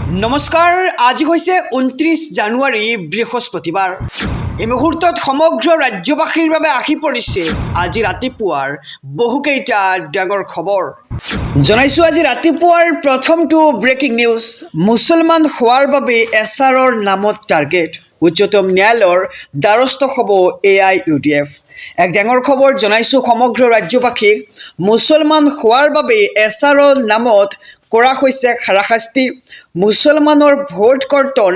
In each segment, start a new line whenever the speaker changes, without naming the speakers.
নমস্কাৰ, আজি হৈছে 29 জানুৱাৰী বৃহস্পতিবাৰ। এই মুহূৰ্তত সমগ্ৰ ৰাজ্যবাসীৰ বাবে আহি পৰিছে আজি ৰাতিপুৱাৰ বহুকেইটা ডাঙৰ খবৰ। জনাইছো আজি ৰাতিপুৱাৰ প্ৰথমটো ব্ৰেকিং নিউজ। মুছলমান হোৱাৰ বাবে এছাৰৰ নামত টাৰ্গেট। উচ্চতম ন্যায়ালয়ৰ দ্বাৰস্থ হ'ব AIUDF। এক ডাঙৰ খবৰ জনাইছো সমগ্ৰ ৰাজ্যবাসীক। মুছলমান হোৱাৰ বাবে এছাৰৰ নামত কৰা হৈছে হাৰাশাস্তি। মুছলমানৰ ভোট কৰ্তন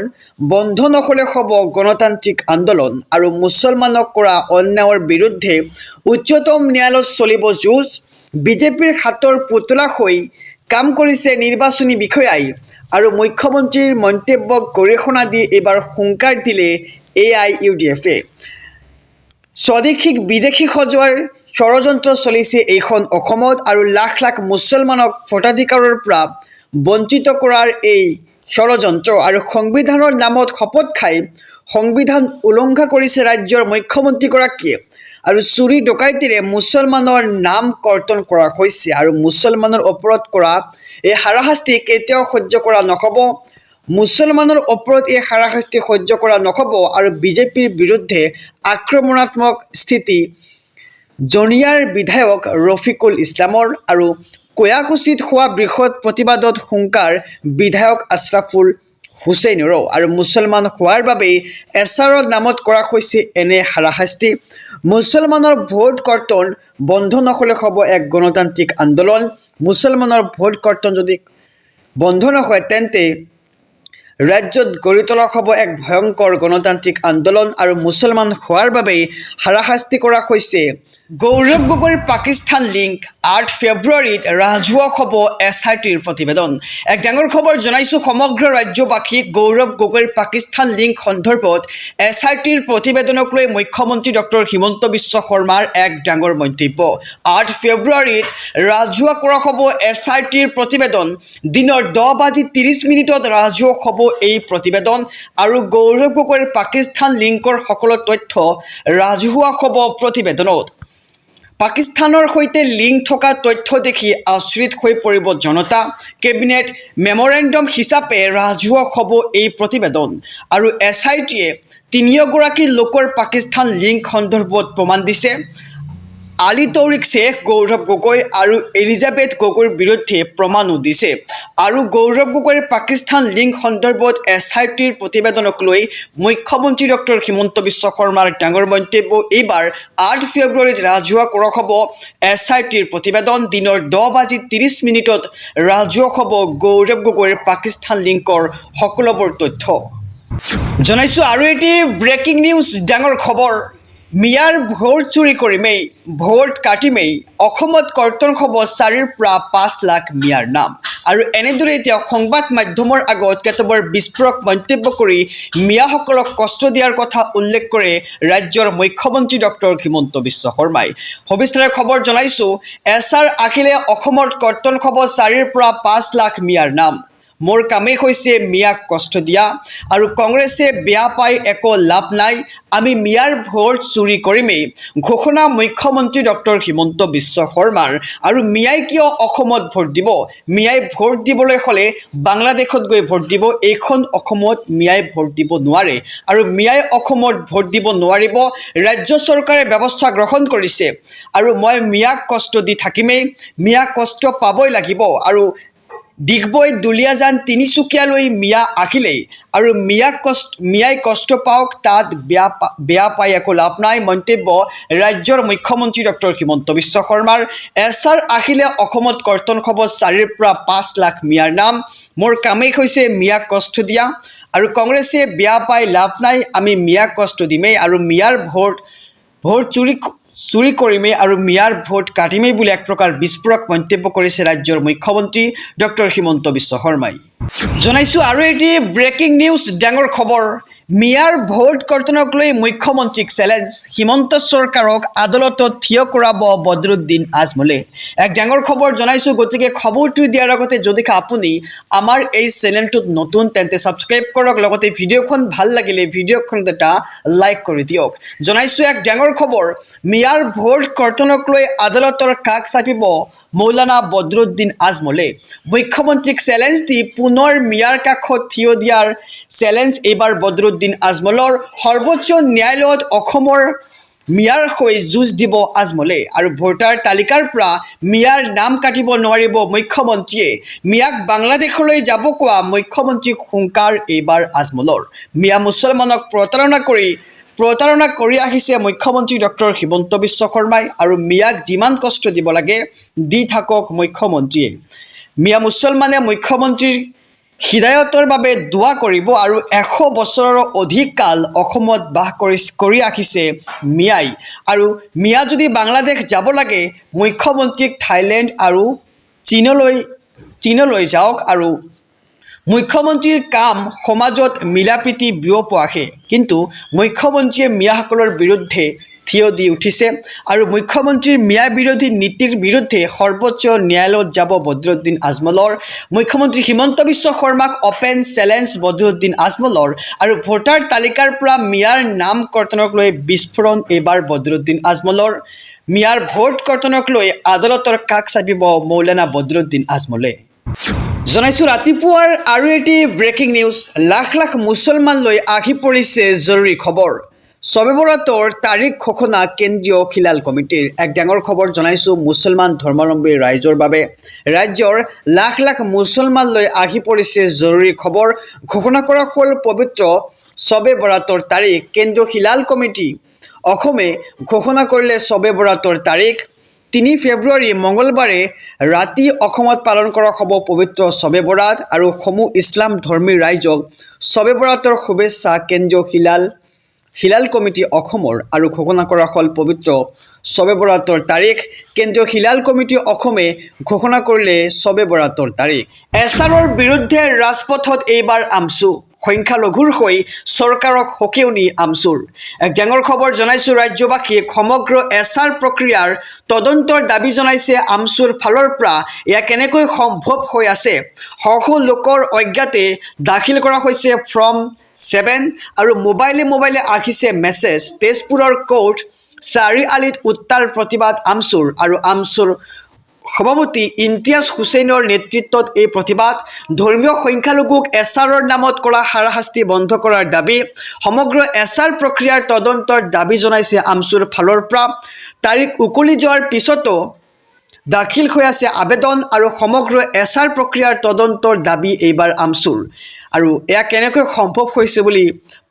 বন্ধ নহ'লে হ'ব গণতান্ত্ৰিক আন্দোলন আৰু মুছলমানক কৰা অন্যায়ৰ বিৰুদ্ধে উচ্চতম ন্যায়ালয়ত চলিব যুঁজ। বিজেপিৰ হাতৰ পুতলা হৈ কাম কৰিছে নিৰ্বাচনী বিষয়াই আৰু মুখ্যমন্ত্ৰীৰ মন্তব্যক গৰিহণা দি এইবাৰ হুংকাৰ দিলে AIUDFে। স্বদেশীক বিদেশী সজোৱাৰ ষড়যন্ত্ৰ চলিছে এইখন অসমত আৰু লাখ লাখ মুছলমানক ভোটাধিকাৰৰ পৰা বঞ্চিত কৰাৰ এই ষড়যন্ত্ৰ আৰু সংবিধানৰ নামত শপত খাই সংবিধান উলংঘা কৰিছে ৰাজ্যৰ মুখ্যমন্ত্ৰীগৰাকীয়ে আৰু চুৰি ডকাইতিৰে মুছলমানৰ নাম কৰ্তন কৰা হৈছে আৰু মুছলমানৰ ওপৰত কৰা এই হাৰাশাস্তি কেতিয়াও সহ্য কৰা নহ'ব। মুছলমানৰ ওপৰত এই হাৰাশাস্তি সহ্য কৰা নহ'ব আৰু বিজেপিৰ বিৰুদ্ধে আক্ৰমণাত্মক স্থিতি জনিয়াৰ বিধায়ক ৰফিকুল ইছলামৰ আৰু কয়াকুছিত হোৱা বৃহৎ প্ৰতিবাদত হুংকাৰ বিধায়ক আশ্ৰাফুল হুছেইনৰো আৰু মুছলমান হোৱাৰ বাবেই এছাৰৰ নামত কৰা হৈছে এনে হাৰাশাস্তি। মুছলমানৰ ভোট কৰ্তন বন্ধ নহ'লে হ'ব এক গণতান্ত্ৰিক আন্দোলন। মুছলমানৰ ভোট কৰ্তন যদি বন্ধ নহয় তেন্তে ৰাজ্যত গঢ়ি তোলা হ'ব এক ভয়ংকৰ গণতান্ত্ৰিক আন্দোলন আৰু মুছলমান হোৱাৰ বাবেই হাৰাশাস্তি কৰা হৈছে। গৌৰৱ গগৈৰ পাকিস্তান লিংক 8 ফেব্ৰুৱাৰীত ৰাজহুৱা হ'ব SITৰ প্ৰতিবেদন। এক ডাঙৰ খবৰ জনাইছো সমগ্ৰ ৰাজ্যবাসীক। গৌৰৱ গগৈৰ পাকিস্তান লিংক সন্দৰ্ভত SITৰ প্ৰতিবেদনক লৈ মুখ্যমন্ত্ৰী ডক্টৰ হিমন্ত বিশ্ব শৰ্মাৰ এক ডাঙৰ মন্তব্য। 8 ফেব্ৰুৱাৰীত ৰাজহুৱা কৰা হ'ব SITৰ প্ৰতিবেদন। দিনৰ 10:30 ৰাজহুৱা হ'ব এই প্ৰতিবেদন আৰু গৌৰৱ গগৈৰ পাকিস্তান লিংকৰ সকলো তথ্য ৰাজহুৱা হ'ব প্ৰতিবেদনত। পাকিস্তানৰ সৈতে লিংক থকা তথ্য দেখি আচৰিত হৈ পৰিব জনতা। কেবিনেট মেমৰেণ্ডম হিচাপে ৰাজহুৱা হ'ব এই প্ৰতিবেদন আৰু SITয়ে 3গৰাকী লোকৰ পাকিস্তান লিংক সন্দৰ্ভত প্ৰমাণ দিছে। আলী তৌৰিক শ্বেখ, গৌৰৱ গগৈ আৰু এলিজাবেথ গগৈৰ বিৰুদ্ধে প্ৰমাণো দিছে আৰু গৌৰৱ গগৈৰ পাকিস্তান লিংক সন্দৰ্ভত SITৰ প্ৰতিবেদনক লৈ মুখ্যমন্ত্ৰী ডক্টৰ হিমন্ত বিশ্ব শৰ্মাৰ ডাঙৰ মন্তব্য। এইবাৰ 8 ফেব্ৰুৱাৰীত ৰাজহুৱা কৰা হ'ব SITৰ প্ৰতিবেদন। দিনৰ 10:30 ৰাজহুৱা হ'ব গৌৰৱ গগৈৰ পাকিস্তান লিংকৰ সকলোবোৰ তথ্য। জনাইছো আৰু এটি ব্ৰেকিং নিউজ ডাঙৰ খবৰ। মিয়াৰ ভোট চুৰি কৰিমেই, ভোট কাটিমেই, অসমত কৰ্তন হ'ব 4ৰ পৰা 5 লাখ মিয়াৰ নাম আৰু এনেদৰে এতিয়া সংবাদ মাধ্যমৰ আগত কেতবোৰ বিস্ফোৰক মন্তব্য কৰি মিয়াসকলক কষ্ট দিয়াৰ কথা উল্লেখ কৰে ৰাজ্যৰ মুখ্যমন্ত্ৰী ডক্টৰ হিমন্ত বিশ্ব শৰ্মাই। সবিস্তাৰে খবৰ জনাইছো। SR আহিলে অসমত কৰ্তন হ'ব 4ৰ পৰা 5 লাখ মিয়াৰ নাম। মোৰ কামেই হৈছে মিয়াক কষ্ট দিয়া আৰু কংগ্ৰেছে বেয়া পাই একো লাভ নাই, আমি মিয়াৰ ভোট চুৰি কৰিমেই, ঘোষণা মুখ্যমন্ত্ৰী ডক্টৰ হিমন্ত বিশ্ব শৰ্মাৰ। আৰু মিয়াই কিয় অসমত ভোট দিব? মিয়াই ভোট দিবলৈ হ'লে বাংলাদেশত গৈ ভোট দিব। এইখন অসমত মিয়াই ভোট দিব নোৱাৰে আৰু মিয়াই অসমত ভোট দিব নোৱাৰিব। ৰাজ্য চৰকাৰে ব্যৱস্থা গ্ৰহণ কৰিছে আৰু মই মিয়াক কষ্ট দি থাকিমেই, মিয়াক কষ্ট পাবই লাগিব আৰু ডিগবৈ, দুলীয়াজান, তিনিচুকীয়ালৈ মিয়া আহিলেই আৰু মিয়াই কষ্ট পাওক, তাত বেয়া পাই একো লাভ নাই, মন্তব্য ৰাজ্যৰ মুখ্যমন্ত্ৰী ডক্টৰ হিমন্ত বিশ্ব শৰ্মাৰ। SR আহিলে অসমত কৰ্তন হ'ব 4ৰ পৰা 5 লাখ মিয়াৰ নাম। মোৰ কামেই হৈছে মিয়াক কষ্ট দিয়া আৰু কংগ্ৰেছে বেয়া পাই লাভ নাই, আমি মিয়াক কষ্ট দিমেই আৰু মিয়াৰ ভোট চুৰি কৰিমেই আৰু মিয়াৰ ভোট কাটিমেই বুলি এক প্ৰকাৰ বিস্ফোৰক মন্তব্য কৰিছে ৰাজ্যৰ মুখ্যমন্ত্ৰী ডক্টৰ হিমন্ত বিশ্ব শৰ্মাই। জনাইছো আৰু এটি ব্ৰেকিং নিউজ ডাঙৰ খবৰ। মিয়াৰ ভোট কৰ্তনক লৈ মুখ্যমন্ত্ৰীক চেলেঞ্জ, হিমন্ত চৰকাৰক আদালতত থিয় কৰাব বদৰুদ্দিন আজমলে। এক ডাঙৰ খবৰ জনাইছো। গতিকে খবৰটো দিয়াৰ আগতে যদি আপুনি আমাৰ এই চেনেলটোত নতুন তেন্তে ছাবস্ক্ৰাইব কৰক, লগতে ভিডিঅ'খন ভাল লাগিলে ভিডিঅ'খনত এটা লাইক কৰি দিয়ক। জনাইছো এক ডাঙৰ খবৰ। মিয়াৰ ভোট কৰ্তনক লৈ আদালতৰ কাষ চাপিব মৌলানা বদৰুদ্দিন আজমলে মুখ্যমন্ত্ৰীক চেলেঞ্জ দি পুনৰ মিয়াৰ কাষত থিয় দিয়াৰ চেলেঞ্জ এইবাৰ বদৰুদ্দিন আজমলৰ সৰ্বোচ্চ ন্যায়ালয়ত অসমৰ মিয়াৰ হৈ যুঁজ দিব আজমলে আৰু ভোটাৰ তালিকাৰ পৰা মিয়াৰ নাম কাটিব নোৱাৰিব মুখ্যমন্ত্ৰীয়ে মিয়াক বাংলাদেশলৈ যাব কোৱা মুখ্যমন্ত্ৰীক হুংকাৰ এইবাৰ আজমলৰ মিয়া মুছলমানক প্ৰতাৰণা কৰি আহিছে মুখ্যমন্ত্ৰী ডক্টৰ হিমন্ত বিশ্ব শৰ্মাই আৰু মিয়াক যিমান কষ্ট দিব লাগে দি থাকক মুখ্যমন্ত্ৰীয়ে মিয়া মুছলমানে মুখ্যমন্ত্ৰীৰ হিদায়তৰ বাবে দোৱা কৰিব আৰু 100 বছৰৰ অধিক কাল অসমত বাস কৰি আহিছে মিয়াই আৰু মিয়া যদি বাংলাদেশ যাব লাগে মুখ্যমন্ত্ৰীক থাইলেণ্ড আৰু চীনলৈ যাওক আৰু মুখ্যমন্ত্ৰীৰ কাম সমাজত মিলাপ্ৰীতি বিয়পোৱাহে কিন্তু মুখ্যমন্ত্ৰীয়ে মিয়াসকলৰ বিৰুদ্ধে থিয় দি উঠিছে আৰু মুখ্যমন্ত্ৰীৰ মিয়া বিৰোধী নীতিৰ বিৰুদ্ধে সৰ্বোচ্চ ন্যায়ালয়ত যাব বদৰুদ্দিন আজমলৰ মুখ্যমন্ত্ৰী হিমন্ত বিশ্ব শৰ্মাক অপেন চেলেঞ্জ বদৰুদ্দিন আজমলৰ আৰু ভোটাৰ তালিকাৰ পৰা মিয়াৰ নাম কৰ্তনক লৈ বিস্ফোৰণ এইবাৰ বদৰুদ্দিন আজমলৰ মিয়াৰ ভোট কৰ্তনক লৈ আদালতৰ কাষ চাপিব মৌলানা বদৰুদ্দিন আজমলে জনাইছোঁ ৰাতিপুৱাৰ আৰু এটি ব্ৰেকিং নিউজ লাখ লাখ মুছলমান লৈ আহি পৰিছে জৰুৰী খবৰ শবে বৰাতৰ তাৰিখ ঘোষণা কেন্দ্ৰীয় খিলাল কমিটিৰ এক ডাঙৰ খবৰ জনাইছোঁ মুছলমান ধৰ্মাৱলম্বী ৰাইজৰ বাবে ৰাজ্যৰ লাখ লাখ মুছলমান লৈ আহি পৰিছে জৰুৰী খবৰ ঘোষণা কৰা হ'ল পবিত্ৰ শবে বৰাতৰ তাৰিখ কেন্দ্ৰীয় খিলাল কমিটি অসমে ঘোষণা কৰিলে শবে বৰাতৰ তাৰিখ 3 ফেব্ৰুৱাৰী মঙলবাৰে ৰাতি অসমত পালন কৰা হ'ব পবিত্ৰ শবে বৰাত আৰু সমূহ ইছলাম ধৰ্মী ৰাইজক শবে বৰাতৰ শুভেচ্ছা কেন্দ্ৰীয় খিলাল কমিটি অসমৰ আৰু ঘোষণা কৰা হ'ল পবিত্ৰ শবে বৰাতৰ তাৰিখ কেন্দ্ৰীয় খিলাল কমিটি অসমে ঘোষণা কৰিলে শবে বৰাতৰ তাৰিখ এছাৰৰ বিৰুদ্ধে ৰাজপথত এইবাৰ আমচু সংখ্যালঘুৰ হৈ চৰকাৰক হকেউনি আমচুৰ এক ডাঙৰ খবৰ জনাইছোঁ ৰাজ্যবাসীয়ে সমগ্ৰ এছাৰ প্ৰক্ৰিয়াৰ তদন্তৰ দাবী জনাইছে আমচুৰ ফালৰ পৰা এয়া কেনেকৈ সম্ভৱ হৈ আছে শ লোকৰ অজ্ঞাতে দাখিল কৰা হৈছে ফৰ্ম 7 আৰু মোবাইলে আহিছে মেছেজ তেজপুৰৰ কোৰ্ট চাৰিআলিত উত্তাল প্ৰতিবাদ আমচুৰ আৰু আমচুৰ সভাপতি ইমতিয়াজ হুছেইনৰ নেতৃত্বত এই প্ৰতিবাদ ধৰ্মীয় সংখ্যালঘুক এছাৰৰ নামত কৰা হাৰাশাস্তি বন্ধ কৰাৰ দাবী সমগ্ৰ এছাৰ প্ৰক্ৰিয়াৰ তদন্তৰ দাবী জনাইছে আমচুৰ ফালৰ পৰা তাৰিখ উকলি যোৱাৰ পিছতো দাখিল হৈ আছে আবেদন আৰু সমগ্ৰ এছাৰ প্ৰক্ৰিয়াৰ তদন্তৰ দাবী এইবাৰ আমচুৰ আৰু এয়া কেনেকৈ সম্ভৱ হৈছে বুলি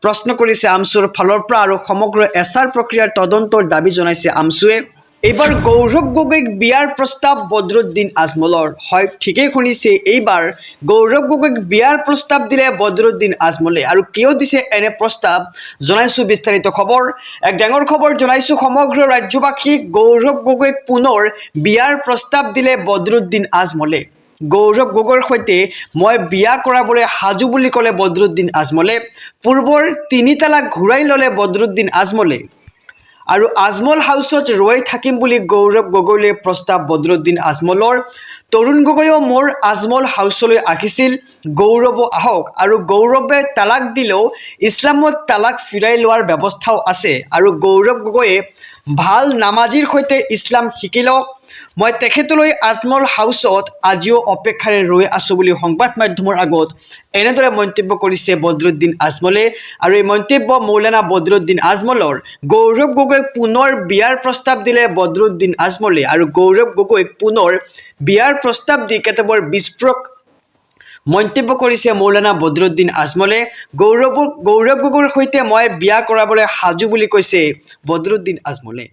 প্ৰশ্ন কৰিছে আমচুৰ ফালৰ পৰা আৰু সমগ্ৰ এছাৰ প্ৰক্ৰিয়াৰ তদন্তৰ দাবী জনাইছে আমচুৱে এইবাৰ গৌৰৱ গগৈক বিয়াৰ প্ৰস্তাৱ বদৰুদ্দিন আজমলৰ হয় ঠিকেই শুনিছে এইবাৰ গৌৰৱ গগৈক বিয়াৰ প্ৰস্তাৱ দিলে বদৰুদ্দিন আজমলে আৰু কিয় দিছে এনে প্ৰস্তাৱ জনাইছোঁ বিস্তাৰিত খবৰ এক ডাঙৰ খবৰ জনাইছোঁ সমগ্ৰ ৰাজ্যবাসীক গৌৰৱ গগৈক পুনৰ বিয়াৰ প্ৰস্তাৱ দিলে বদৰুদ্দিন আজমলে গৌৰৱ গগৈৰ সৈতে মই বিয়া কৰাবলৈ সাজু বুলি ক'লে বদৰুদ্দিন আজমলে পূৰ্বৰ 3 তালাক ঘূৰাই ল'লে বদৰুদ্দিন আজমলে আৰু আজমল হাউচত ৰৈ থাকিম বুলি গৌৰৱ গগৈলৈ প্ৰস্তাৱ বদৰুদ্দিন আজমলৰ তৰুণ গগৈও মোৰ আজমল হাউচলৈ আহিছিল গৌৰৱ আহক আৰু গৌৰৱে তালাক দিলেও ইছলামত তালাক ফিৰাই লোৱাৰ ব্যৱস্থাও আছে আৰু গৌৰৱ গগৈয়ে ভাল নামাজীৰ সৈতে ইছলাম শিকি লওক মই তেখেতলৈ আজমল হাউচত আজিও অপেক্ষাৰে ৰৈ আছোঁ বুলি সংবাদ মাধ্যমৰ আগত এনেদৰে মন্তব্য কৰিছে বদৰুদ্দিন আজমলে আৰু এই মন্তব্য মৌলানা বদৰুদ্দিন আজমলৰ গৌৰৱ গগৈক পুনৰ বিয়াৰ প্ৰস্তাৱ দিলে বদৰুদ্দিন আজমলে আৰু গৌৰৱ গগৈক পুনৰ বিয়াৰ প্ৰস্তাৱ দি কেতবৰ বিস্ফোৰক মন্তব্য কৰিছে মৌলানা বদৰুদ্দিন আজমলে গৌৰৱ গগৈৰ সৈতে মই বিয়া কৰাবলৈ সাজু বুলি কৈছে বদৰুদ্দিন আজমলে